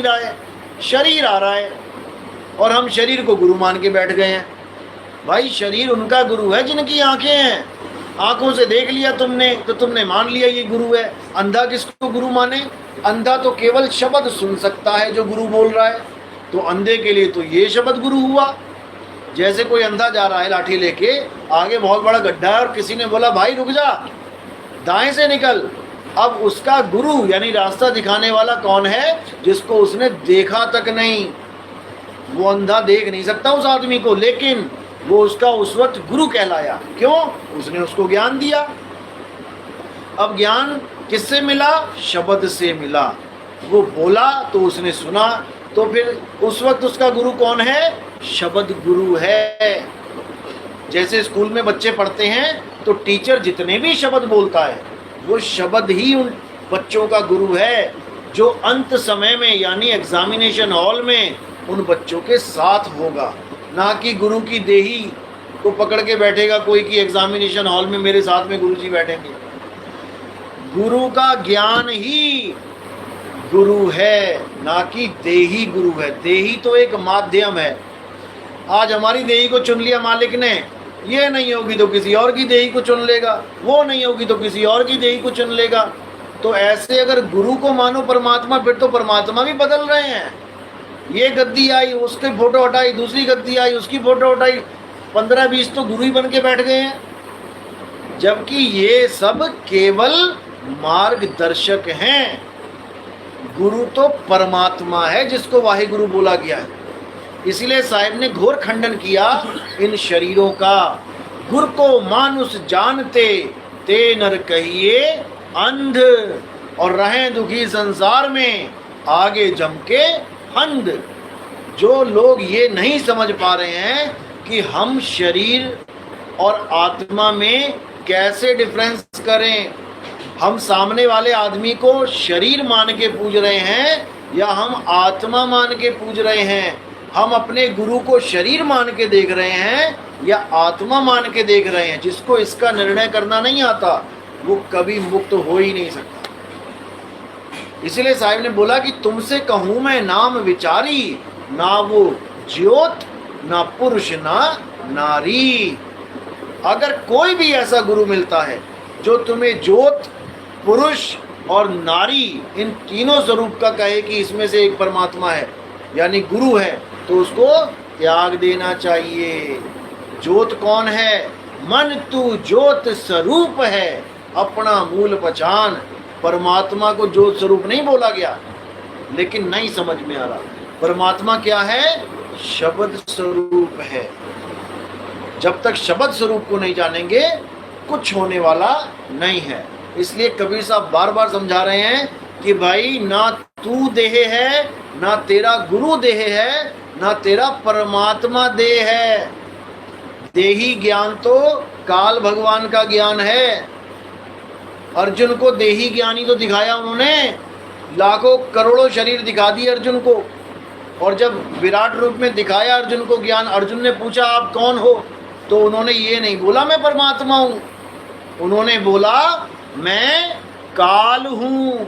नहीं रहा है, शरीर आ रहा है और हम शरीर को गुरु मान के बैठ गए हैं। भाई शरीर उनका गुरु है जिनकी आंखें हैं, आंखों से देख लिया तुमने तो तुमने मान लिया ये गुरु है। अंधा किसको गुरु माने? अंधा तो केवल शब्द सुन सकता है जो गुरु बोल रहा है, तो अंधे के लिए तो ये शब्द गुरु हुआ। जैसे कोई अंधा जा रहा है लाठी लेके, आगे बहुत बड़ा गड्ढा है और किसी ने बोला भाई रुक जा, दाएं से निकल। अब उसका गुरु यानी रास्ता दिखाने वाला कौन है? जिसको उसने देखा तक नहीं। वो अंधा देख नहीं सकता उस आदमी को, लेकिन वो उसका उस वक्त गुरु कहलाया। क्यों? उसने उसको ज्ञान दिया। अब ज्ञान किससे मिला? शब्द से मिला। वो बोला तो उसने सुना, तो फिर उस वक्त उसका गुरु कौन है? शब्द गुरु है। जैसे स्कूल में बच्चे पढ़ते हैं तो टीचर जितने भी शब्द बोलता है वो शब्द ही उन बच्चों का गुरु है, जो अंत समय में यानी एग्जामिनेशन हॉल में उन बच्चों के साथ होगा। ना कि गुरु की देही को पकड़ के बैठेगा कोई कि एग्जामिनेशन हॉल में मेरे साथ में गुरुजी बैठेंगे। गुरु का ज्ञान ही गुरु है, ना कि देही गुरु है। देही तो एक माध्यम है। आज हमारी देही को चुन लिया मालिक ने, ये नहीं होगी तो किसी और की देही को चुन लेगा, वो नहीं होगी तो किसी और की देही को चुन लेगा। तो ऐसे अगर गुरु को मानो परमात्मा, फिर तो परमात्मा भी बदल रहे हैं। ये गद्दी आई उसकी फोटो हटाई, दूसरी गद्दी आई उसकी फोटो हटाई, 15-20 तो गुरु ही बन के बैठ गए हैं। जबकि ये सब केवल मार्गदर्शक हैं। गुरु तो परमात्मा है जिसको वाहिगुरु बोला गया है। इसलिए साहिब ने घोर खंडन किया इन शरीरों का। गुर को मानुष जानते ते नर कहिए अंध, और रहें दुखी संसार में आगे जम के फंद। जो लोग ये नहीं समझ पा रहे हैं कि हम शरीर और आत्मा में कैसे डिफरेंस करें, हम सामने वाले आदमी को शरीर मान के पूज रहे हैं या हम आत्मा मान के पूज रहे हैं, हम अपने गुरु को शरीर मान के देख रहे हैं या आत्मा मान के देख रहे हैं, जिसको इसका निर्णय करना नहीं आता वो कभी मुक्त हो ही नहीं सकता। इसलिए साहिब ने बोला कि तुमसे कहूँ मैं नाम विचारी, ना वो ज्योत ना पुरुष ना नारी। अगर कोई भी ऐसा गुरु मिलता है जो तुम्हें ज्योत, पुरुष और नारी इन तीनों स्वरूप का कहे कि इसमें से एक परमात्मा है यानी गुरु है, तो उसको त्याग देना चाहिए। ज्योत कौन है? मन तू ज्योत स्वरूप है, अपना मूल पहचान। परमात्मा को ज्योत स्वरूप नहीं बोला गया, लेकिन नहीं समझ में आ रहा। परमात्मा क्या है? शब्द स्वरूप है। जब तक शब्द स्वरूप को नहीं जानेंगे कुछ होने वाला नहीं है। इसलिए कबीर साहब बार बार समझा रहे हैं कि भाई ना तू देह है, ना तेरा गुरु देह है, ना तेरा परमात्मा देह है। देही ज्ञान तो काल भगवान का ज्ञान है। अर्जुन को देही ज्ञानी तो दिखाया उन्होंने, लाखों करोड़ों शरीर दिखा दिए अर्जुन को, और जब विराट रूप में दिखाया अर्जुन को ज्ञान, अर्जुन ने पूछा आप कौन हो, तो उन्होंने ये नहीं बोला मैं परमात्मा हूँ, उन्होंने बोला मैं काल हूँ।